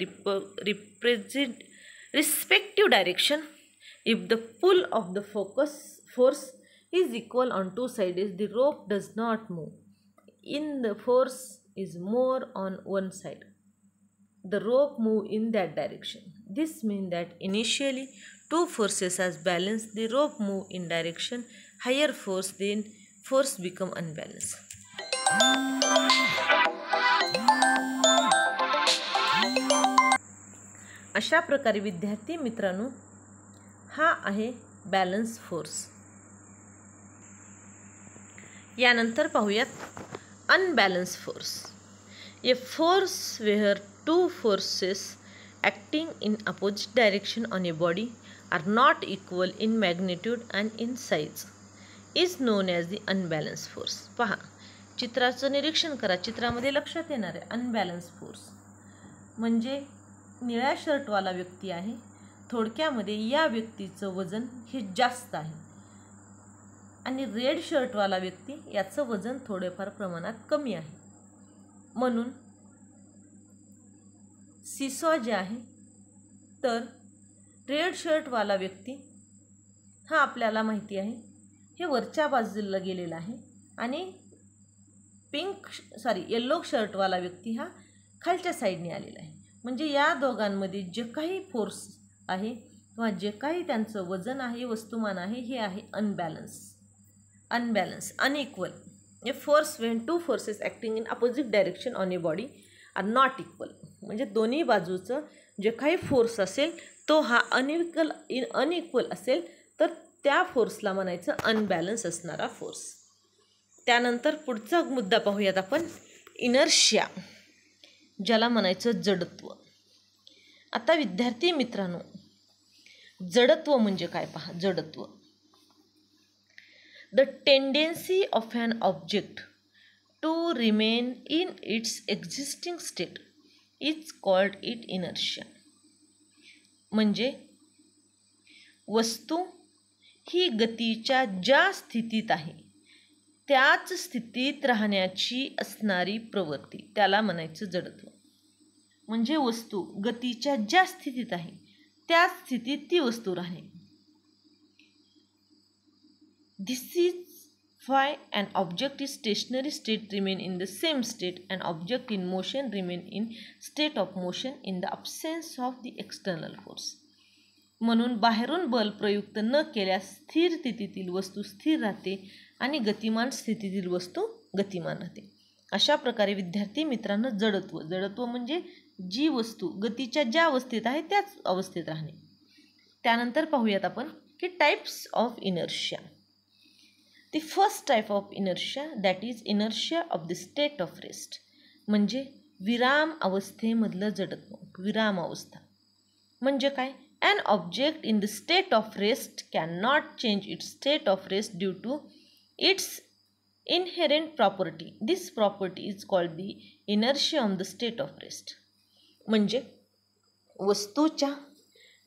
respective direction. If the pull of the force is equal on two sides, the rope does not move. In the force is more on one side, the rope move in that direction. This means that initially two forces as balanced, the rope move in direction higher force, then force become unbalanced. अशा प्रकारे विद्यार्थी मित्रांनो हा आहे balance force. यानंतर पाहूयात unbalance force. A force where two forces acting in opposite direction on a body are not equal in magnitude and in size is known as the unbalance force. पहा, चित्राचं निरीक्षण करा. चित्रामध्ये लक्षात येणार आहे अनबॅलन्स फोर्स म्हणजे निळ्या शर्टवाला व्यक्ती आहे. थोडक्यामध्ये या व्यक्तीचं वजन हे जास्त आहे आणि रेड शर्टवाला व्यक्ती याचं वजन थोडेफार प्रमाणात कमी आहे. म्हणून सीसॉ जे आहे तर रेड शर्टवाला व्यक्ती हा आपल्याला माहिती आहे हे वरच्या बाजूला गेलेला आहे आणि येलो शर्टवाला व्यक्ती हा खालच्या साईडने आलेला आहे. म्हणजे या दोघांमध्ये जे काही फोर्स आहे किंवा जे काही त्यांचं वजन आहे, वस्तुमान आहे, हे आहे unbalance, unequal. A force when two forces acting in opposite direction on a body are not equal. म्हणजे दोन्ही बाजूचं जे काही फोर्स असेल तो हा अनइक्वल असेल तर त्या फोर्सला म्हणायचं अनबॅलन्स असणारा फोर्स. त्यानंतर पुढचा मुद्दा पाहूयात आपण, इनर्शिया, ज्याला म्हणायचं जडत्व. आता विद्यार्थी मित्रांनो, जडत्व म्हणजे काय पहा. जडत्व, the tendency of an object to remain in its existing state is called it inertia. म्हणजे वस्तू ही गतीच्या ज्या स्थितीत आहे त्याच स्थितीत राहण्याची असणारी प्रवृत्ती, त्याला म्हणायचं जडत्व. म्हणजे वस्तू गतीच्या ज्या स्थितीत आहे त्या स्थितीत ती वस्तू राहणे. This is why an object is stationary state remain in the same state and object in motion remain in state of motion in the absence of the external force. म्हणून बाहेरून बल प्रयुक्त न केल्यास स्थिर स्थितीतील वस्तू स्थिर राहते आणि गतिमान स्थितीतील वस्तू गतिमान राहते. अशा प्रकारे विद्यार्थी मित्रांनो, जडत्व म्हणजे जी वस्तू गतीच्या ज्या अवस्थेत आहे त्याच अवस्थेत राहणे. त्यानंतर पाहूयात आपण की types of inertia. The first type of inertia that is inertia of the state of rest. म्हणजे विराम अवस्थेमधलं जडत्व. विराम अवस्था म्हणजे काय? An object in the state of rest cannot change its state of rest due to its inherent property. This property is called the inertia of the state of rest. म्हणजे वस्तूच्या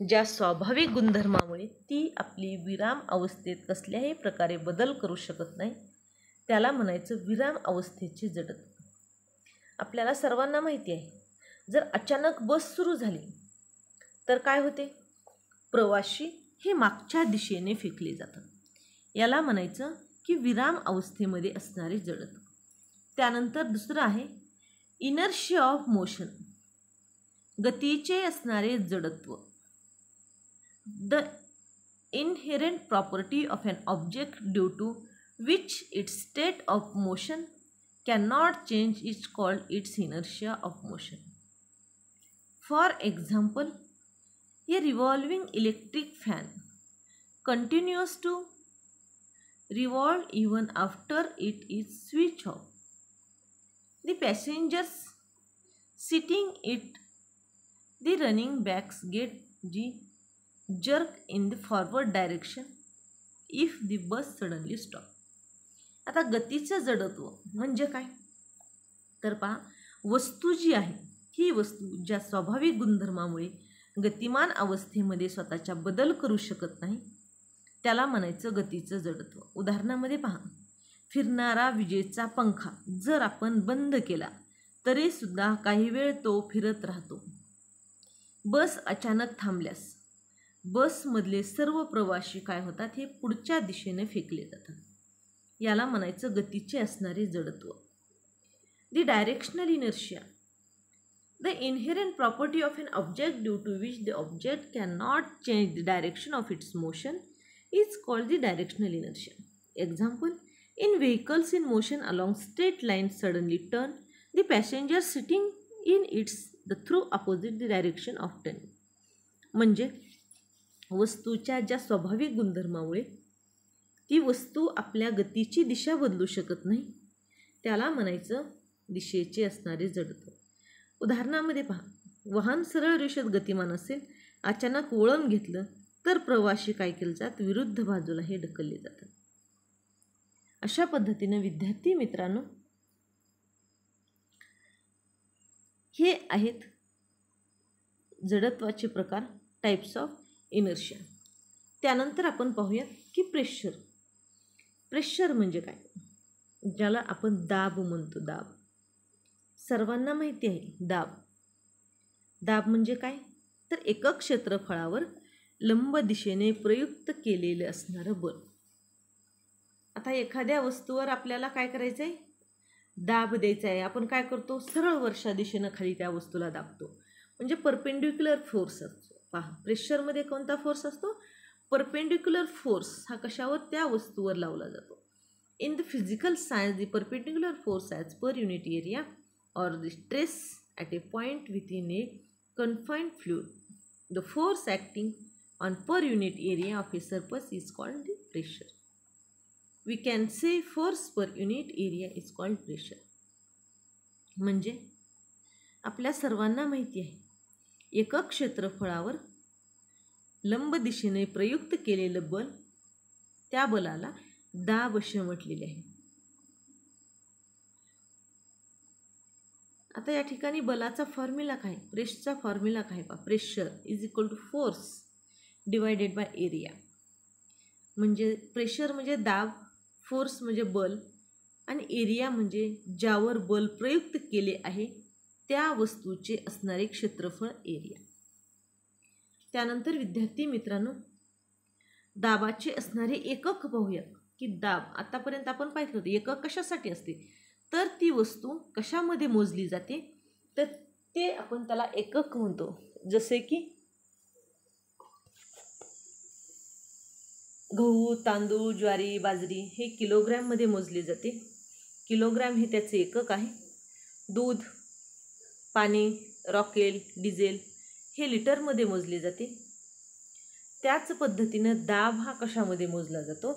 ज्या स्वाभाविक गुणधर्मामुळे ती आपली विराम अवस्थेत कसल्याही प्रकारे बदल करू शकत नाही त्याला म्हणायचं विराम अवस्थेचे जडत्व. आपल्याला सर्वांना माहिती आहे, जर अचानक बस सुरू झाली तर काय होते? प्रवासी हे मागच्या दिशेने फेकले जातात. याला म्हणायचं की विराम अवस्थेमध्ये असणारे जडत्व. त्यानंतर दुसरं आहे इनर्शिया ऑफ मोशन, गतीचे असणारे जडत्व. The inherent property of an object due to which its state of motion can not change it's called its inertia of motion. For example, a revolving electric fan continues to revolve even after it is switched off. The passengers sitting it, the running backs get the jerk in the forward direction if the bus suddenly stops. आता गतीचं जडत्व म्हणजे काय? तर पहा, वस्तू जी आहे ही वस्तू ज्या स्वाभाविक गुणधर्मामुळे गतिमान अवस्थेमध्ये स्वतःच्या बदल करू शकत नाही त्याला म्हणायचं गतीचं जडत्व. उदाहरणामध्ये पहा, फिरणारा विजेचा पंखा जर आपण बंद केला तरीसुद्धा काही वेळ तो फिरत राहतो. बस अचानक थांबल्यास बसमधले सर्व प्रवासी काय होतात? हे पुढच्या दिशेने फेकले जातात. याला म्हणायचं गतीचे असणारे जडत्व. The directional inertia, the inherent property of an object due to which the object cannot change the direction of its motion is called the directional inertia. Example, in vehicles in motion along straight lines suddenly turn, the passengers sitting in its the through opposite the direction of turning. म्हणजे वस्तूच्या ज्या स्वाभाविक गुणधर्मामुळे ती वस्तू आपल्या गतीची दिशा बदलू शकत नाही त्याला म्हणायचं दिशेचे असणारे जडत्व. उदाहरणामध्ये पहा, वाहन सरळ रेषेत गतिमान असेल, अचानक वळण घेतलं तर प्रवासी काय केले जातात? विरुद्ध बाजूला हे ढकलले जातात. अशा पद्धतीने विद्यार्थी मित्रांनो, हे आहेत जडत्वाचे प्रकार, टाइप्स ऑफ इनर्शिया. त्यानंतर आपण पाहूया की प्रेशर म्हणजे काय? ज्याला आपण दाब म्हणतो. दाब सर्वांना माहिती आहे. दाब म्हणजे काय? तर एकक क्षेत्रफळावर लंब दिशेने प्रयुक्त केलेलं असणारं बल. आता एखाद्या वस्तूवर आपल्याला काय करायचं आहे? दाब द्यायचा आहे. आपण काय करतो? सरळ वर्षा दिशेनं खाली त्या वस्तूला दाबतो. म्हणजे परपेंडिक्युलर फोर्स असतो. पहा, प्रेशरमध्ये कोणता फोर्स असतो? परपेंडिक्युलर फोर्स हा कशावर? त्या वस्तूवर लावला जातो. In the physical science the perpendicular force as per unit area or the stress at a point within a confined fluid. The force acting on per unit area of a surface is called the pressure. We can say force per unit area is called pressure. म्हणजे आपल्या सर्वांना माहिती आहे, एकक क्षेत्रफळावर लंब दिशेने प्रयुक्त केलेलं बल, त्या बलाला दाब असे म्हटलेले आहे. आता या ठिकाणी बलाचा फॉर्म्युला काय? प्रेशरचा फॉर्म्युला काय? पहा, pressure is equal to force divided by area. म्हणजे प्रेशर म्हणजे दाब, फोर्स म्हणजे बल, आणि एरिया म्हणजे ज्यावर बल प्रयुक्त केले आहे त्या वस्तूचे असणारे क्षेत्रफळ एरिया. त्यानंतर विद्यार्थी मित्रांनो, दाबाचे असणारे एकक पाहूया की दाब आतापर्यंत आपण पाहिलं होतं एकक कशासाठी असते, तर ती वस्तू कशामध्ये मोजली जाते, तर ते आपण त्याला एकक म्हणतो. जसे की गहू, तांदूळ, ज्वारी, बाजरी हे किलोग्रॅममध्ये मोजले जाते. किलोग्रॅम हे त्याचे एकक आहे. दूध, पाणी, रॉकेल, डिझेल हे लिटरमध्ये मोजले जाते. त्याच पद्धतीनं दाब हा कशामध्ये मोजला जातो,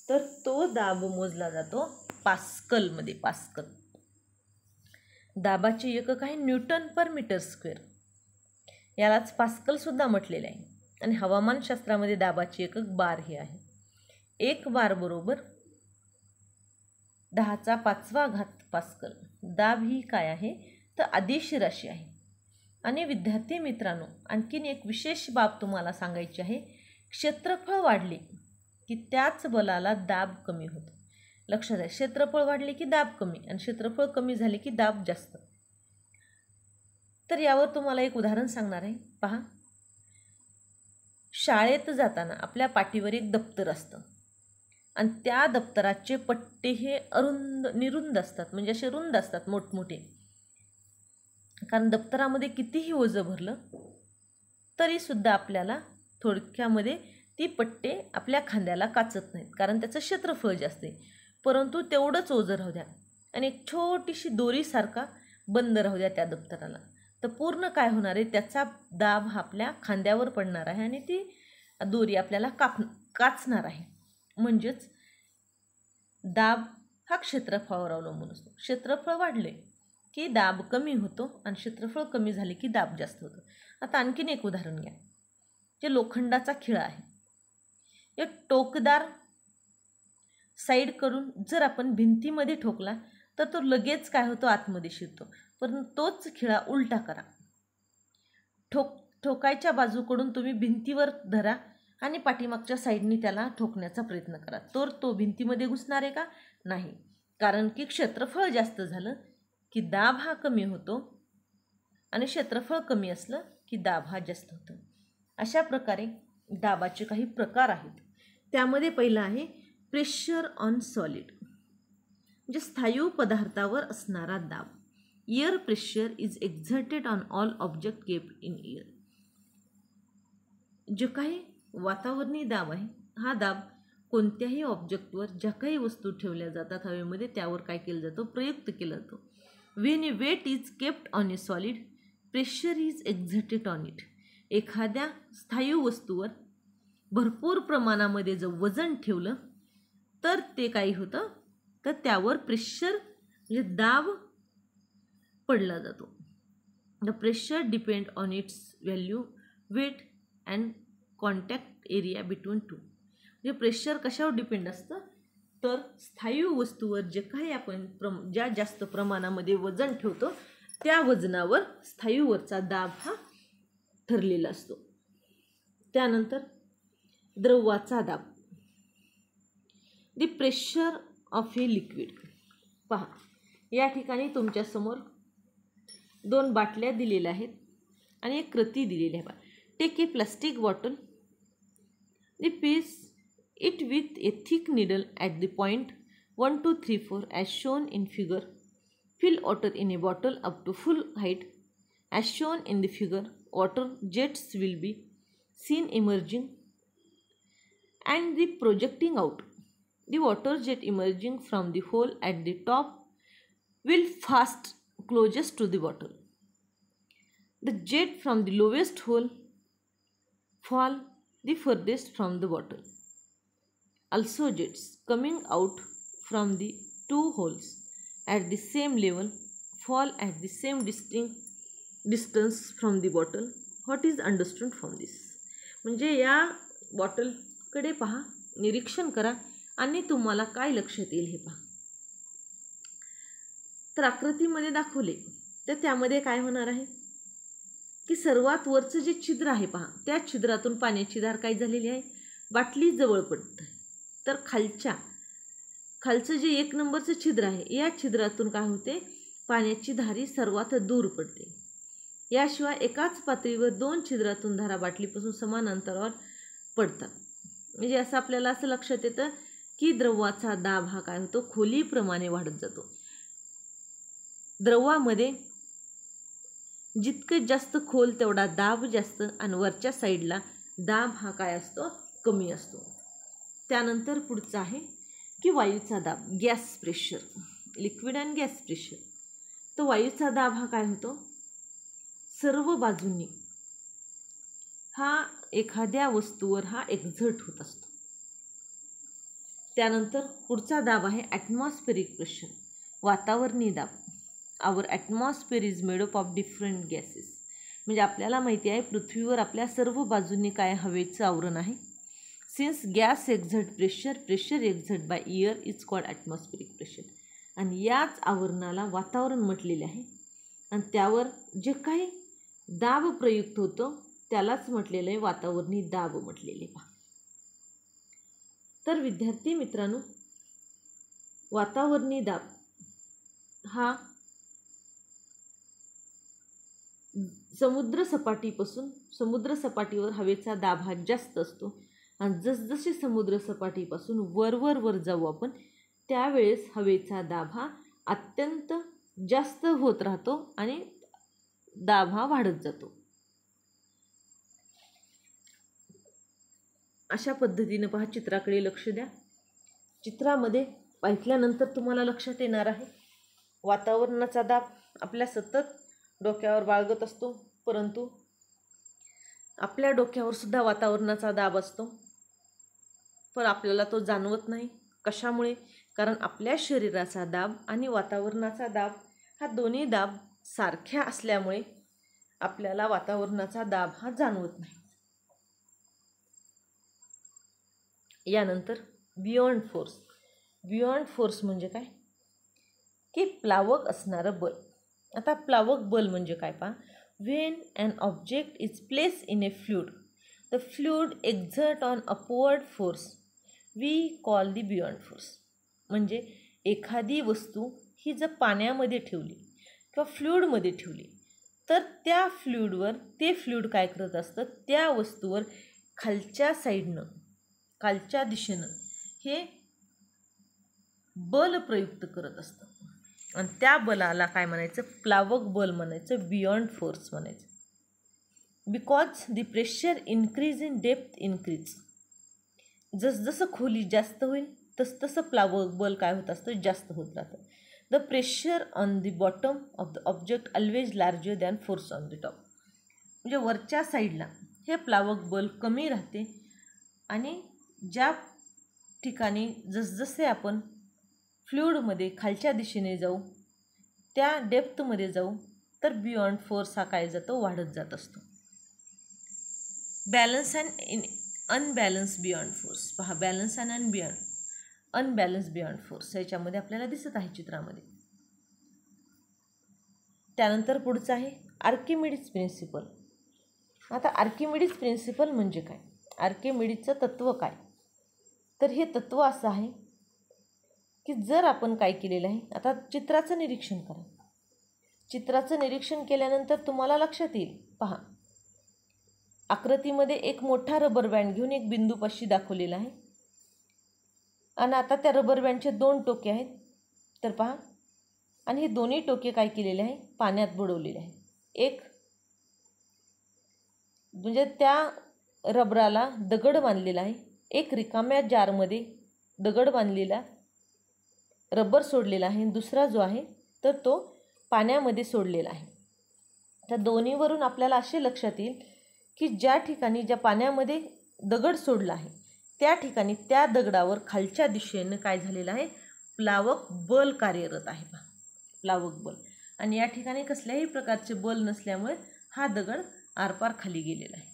तर तो दाब मोजला जातो पास्कलमध्ये. पास्कल दाबाचे एकक आहे न्यूटन पर मीटर स्क्वेअर. यालाच पास्कलसुद्धा म्हटलेले आहे. आणि हवामानशास्त्रामध्ये दाबाचे एकक बार हे आहे. 1 बार बरोबर 10⁵ पास्कल. दाब ही काय आहे, तर अदिश राशी आहे. आणि विद्यार्थी मित्रांनो, आणखीन एक विशेष बाब तुम्हाला सांगायची आहे. क्षेत्रफळ वाढले की त्याच बलाला दाब कमी होतो. लक्षात आहे, क्षेत्रफळ वाढले की दाब कमी आणि क्षेत्रफळ कमी झाले की दाब जास्त. तर यावर तुम्हाला एक उदाहरण सांगणार आहे. पहा, शाळेत जाताना आपल्या पाठीवर एक दप्तर असतं आणि त्या दप्तराचे पट्टे हे निरुंद असतात, म्हणजे असे रुंद असतात, मोठमोठे. कारण दप्तरामध्ये कितीही ओझं भरलं तरीसुद्धा आपल्याला थोडक्यामध्ये ती पट्टे आपल्या खांद्याला काचत नाहीत, कारण त्याचं क्षेत्रफळ जास्त आहे. परंतु तेवढंच ओझं राहू द्या आणि एक छोटीशी दोरीसारखा बंद राहू द्या त्या दप्तराला, तर पूर्ण काय होणार आहे, त्याचा दाब हा आपल्या खांद्यावर पडणार आहे आणि ती दोरी आपल्याला काचणार आहे. म्हणजेच दाब हा क्षेत्रफळावर अवलंबून असतो. क्षेत्रफळ वाढले की दाब कमी होतो आणि क्षेत्रफळ कमी झाले की दाब जास्त होतो. आता आणखीन एक उदाहरण घ्या. जे लोखंडाचा खिळा आहे, एक टोकदार साईडकडून जर आपण भिंतीमध्ये ठोकला तर तो लगेच काय होतो, आतमध्ये शिरतो. परंतु तोच खिळा उलटा करा. ठोकायच्या बाजूकडून तुम्ही भिंतीवर धरा आणि पाठीमागच्या साईडनी त्याला ठोकण्याचा प्रयत्न करा, तर तो भिंतीमध्ये घुसणार आहे का? नाही. कारण की क्षेत्रफळ जास्त झालं की दाब हा कमी होतो आणि क्षेत्रफळ कमी असलं की दाब हा जास्त होतो. अशा प्रकारे दाबाचे काही प्रकार आहेत. त्यामध्ये पहिला आहे प्रेशर ऑन सॉलिड, म्हणजे स्थायू पदार्थावर असणारा दाब. Air pressure is exerted on all object kept in air. जो काही वातावरणीय दाब आहे, हा दाब कोणत्याही ऑब्जेक्टवर ज्या काही वस्तू ठेवल्या जातात हवेमध्ये त्यावर काय केलं जातं, प्रयुक्त केलं जातं. When a weight is kept on a solid, pressure is exerted on it. एखाद्या स्थायू वस्तूवर भरपूर प्रमाणामध्ये जर वजन ठेवलं तर ते काही होतं, तर त्यावर प्रेशर म्हणजे दाब पडला जातो. The pressure depend on its value, weight and contact area between two. म्हणजे प्रेशर कशावर डिपेंड असतं, तर स्थायू वस्तूवर जे काही आपण ज्या जास्त प्रमाणामध्ये वजन ठेवतो त्या वजनावर स्थायूवरचा दाब हा ठरलेला असतो. त्यानंतर द्रवाचा दाब, the pressure of a liquid. पहा, या ठिकाणी तुमच्यासमोर 2 बाटल्या दिलेल्या आहेत आणि एक कृती दिलेली आहे. Take a plastic bottle, the piece it with a thick needle at the point 1, 2, 3, 4 as shown in figure. Fill water in a bottle up to full height as shown in the figure. Water jets will be seen emerging and the projecting out. The water jet emerging from the hole at the top will fast closest to the bottle. The jet from the lowest hole fall the furthest from the bottle. Also jets coming out from the two holes at the same level fall at the same distance from the bottle. What is understood from this? म्हणजे या बॉटलकडे पहा, निरीक्षण करा आणि तुम्हाला काय लक्षात येईल हे पहा. तर आकृतीमध्ये दाखवले तर त्यामध्ये काय होणार आहे की सर्वात वरचं जे छिद्र आहे पहा, त्या छिद्रातून पाण्याची धार काय झालेली आहे, बाटली जवळ पडते. तर खालचं जे 1 नंबरचं छिद्र आहे, या छिद्रातून काय होते, पाण्याची धारी सर्वात दूर पडते. याशिवाय एकाच पातळीवर 2 छिद्रातून धारा बाटलीपासून समान अंतरावर पडतात. म्हणजे असं आपल्याला असं लक्षात येतं की द्रवाचा दाब हा काय होतो, खोलीप्रमाणे वाढत जातो. द्रवामध्ये जितके जास्त खोल तेवढा दाब जास्त आणि वरच्या साईडला दाब हा काय असतो, कमी असतो. त्यानंतर पुढचा आहे की वायूचा दाब, gas pressure, liquid and gas pressure. तर वायूचा दाब हा काय होतो, सर्व बाजूंनी हा एखाद्या वस्तूवर हा एक्झर्ट होत असतो. त्यानंतर पुढचा दाब आहे ॲटमॉस्फेरिक प्रेशर, वातावरणी दाब. Our atmosphere is made up of different gases. म्हणजे आपल्याला माहिती आहे पृथ्वीवर आपल्या सर्व बाजूंनी काय हवेचं आवरण आहे. Since gas exert pressure, pressure exert by air is called atmospheric pressure. आणि याच आवरणाला वातावरण म्हटलेले आहे. आणि त्यावर जे काही दाब प्रयुक्त होतो त्यालाच म्हटलेलं आहे वातावरणी दाब म्हटलेले पहा. तर विद्यार्थी मित्रांनो, वातावरणी दाब हा समुद्र सपाटीवर हवेचा दाब हा जास्त असतो. आणि जसजसे समुद्र सपाटीपासून वर जाऊ आपण, त्यावेळेस हवेचा दाब हा अत्यंत जास्त होत राहतो आणि दाब हा वाढत जातो. अशा पद्धतीने पहा, चित्राकडे लक्ष द्या. चित्रामध्ये पाहिल्यानंतर तुम्हाला लक्षात येणार आहे वातावरणाचा दाब आपल्या सतत डोक्यावर बाळगत असतो, परंतु आपल्या डोक्यावर सुद्धा वातावरणाचा दाब असतो, पण आपल्याला तो जाणवत नाही. कशामुळे? कारण आपल्या शरीराचा दाब आणि वातावरणाचा दाब हा दोन्ही दाब सारख्या असल्यामुळे आपल्याला वातावरणाचा दाब हा जाणवत नाही. यानंतर बियॉन्ड फोर्स. बियॉन्ड फोर्स म्हणजे काय की प्लावक असणारं बल. आता प्लावक बल म्हणजे काय पहा, when an object is place in a fluid, the fluid exert on upward force we call the buoyant force. म्हणजे एखादी वस्तू ही जर पाण्यामध्ये ठेवली किंवा फ्लूइडमध्ये ठेवली तर त्या फ्लूइडवर ते फ्लूइड काय करत असतं, त्या वस्तूवर खालच्या साईडनं, खालच्या दिशेनं हे बल प्रयुक्त करत असतं. आणि त्या बलाला काय म्हणायचं, प्लावक बल म्हणायचं, बियॉन्ड फोर्स म्हणायचं. Because the pressure increase in depth increase. जसजसं खोली जास्त होईल तसतसं प्लावक बल काय होत असतं, जास्त होत राहतं. The pressure on the bottom of the object always larger than force on the top. म्हणजे वरच्या साईडला हे प्लावक बल कमी राहते आणि ज्या ठिकाणी जसजसे आपण फ्लूइडमध्ये खालच्या दिशेने जाऊ, त्या डेप्थमध्ये जाऊ, तर बियॉन्ड फोर्स हा काय जातो, वाढत जात असतो. Balance and unbalance beyond force. पहा, balance and unbalance beyond force याच्यामध्ये आपल्याला दिसत आहे चित्रामध्ये. त्यानंतर पुढचं आहे आर्किमिडीज प्रिन्सिपल. आता आर्किमिडीज प्रिन्सिपल म्हणजे काय, आर्किमिडीजचं तत्त्व काय, तर हे तत्त्व असं आहे की जर आपण काय केलेलं आहे, आता चित्राचं निरीक्षण करा. चित्राचं निरीक्षण केल्यानंतर तुम्हाला लक्षात येईल. पहा, आकृतीमध्ये एक मोठा रबर बँड घेऊन एक बिंदूपाशी दाखवलेला आहे आणि आता त्या रबर बँडचे 2 टोके आहेत. तर पहा, आणि हे दोन्ही टोके काय केलेले आहे, पाण्यात बुडवलेले आहे. एक म्हणजे त्या रबराला दगड बांधलेला आहे, एक रिकाम्या जारमध्ये दगड बांधलेला रबर सोडलेला आहे, दुसरा जो आहे तर तो पाण्यामध्ये सोडलेला आहे. त्या दोन्हीवरून आपल्याला असे लक्षात येईल की ज्या ठिकाणी ज्या पाण्यामध्ये दगड सोडला आहे त्या ठिकाणी त्या दगडावर खालच्या दिशेनं काय झालेलं आहे, प्लावक बल कार्यरत आहे. पहा, प्लावक बल. आणि या ठिकाणी कसल्याही प्रकारचे बल नसल्यामुळे हा दगड आरपार खाली गेलेला आहे.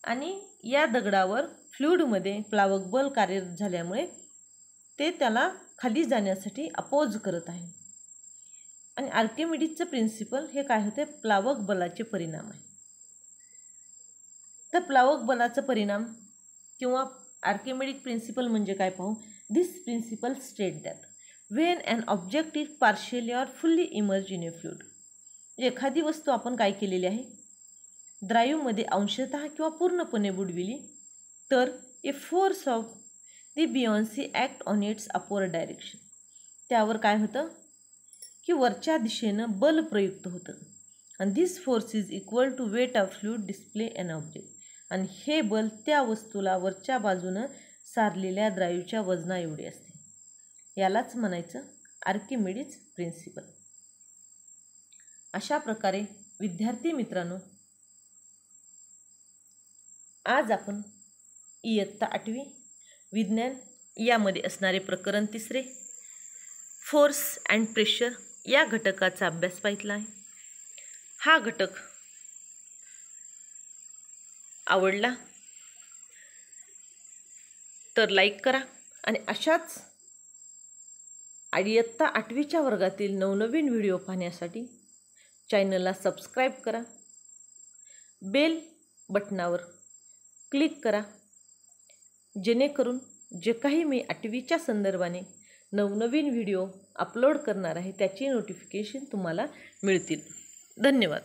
आणि या दगडावर फ्लुइडमध्ये प्लावक बल कार्यरत झाल्यामुळे ते त्याला खाली जाण्यासाठी अपोज करत आहे. आणि आर्किमिडीजचं प्रिन्सिपल हे काय होते, प्लावक बलाचे परिणाम आहे. तर प्लावक बलाचा परिणाम किंवा आर्किमिडिक प्रिन्सिपल म्हणजे काय पाहू. This principle state that when an object is partially or fully emerge in a fluid. एखादी वस्तू आपण काय केलेली आहे, द्रायूमध्ये अंशतः किंवा पूर्णपणे बुडविली तर a force of the buoyancy act on its upward direction. त्यावर काय होतं की वरच्या दिशेनं बल प्रयुक्त होतं. आणि this force is equal to weight of fluid display an object. आणि हे बल त्या वस्तूला वरच्या बाजूनं सारलेल्या द्रायूच्या वजना एवढे असते. यालाच म्हणायचं आर्किमिडीज प्रिन्सिपल. अशा प्रकारे विद्यार्थी मित्रांनो, आज आपण इयत्ता 8वी विज्ञान यामध्ये असणारे प्रकरण 3 फोर्स अँड प्रेशर या घटकाचा अभ्यास पाहिला आहे. हा घटक आवडला तर लाईक करा आणि अशाच इयत्ता 8वीच्या वर्गातील नवनवीन व्हिडिओ पाहण्यासाठी चॅनलला सबस्क्राईब करा, बेल बटनावर क्लिक करा, जेणेकरून जे काही मी 8वीच्या संदर्भाने नवनवीन व्हिडिओ अपलोड करणार आहे त्याची नोटिफिकेशन तुम्हाला मिळतील. धन्यवाद.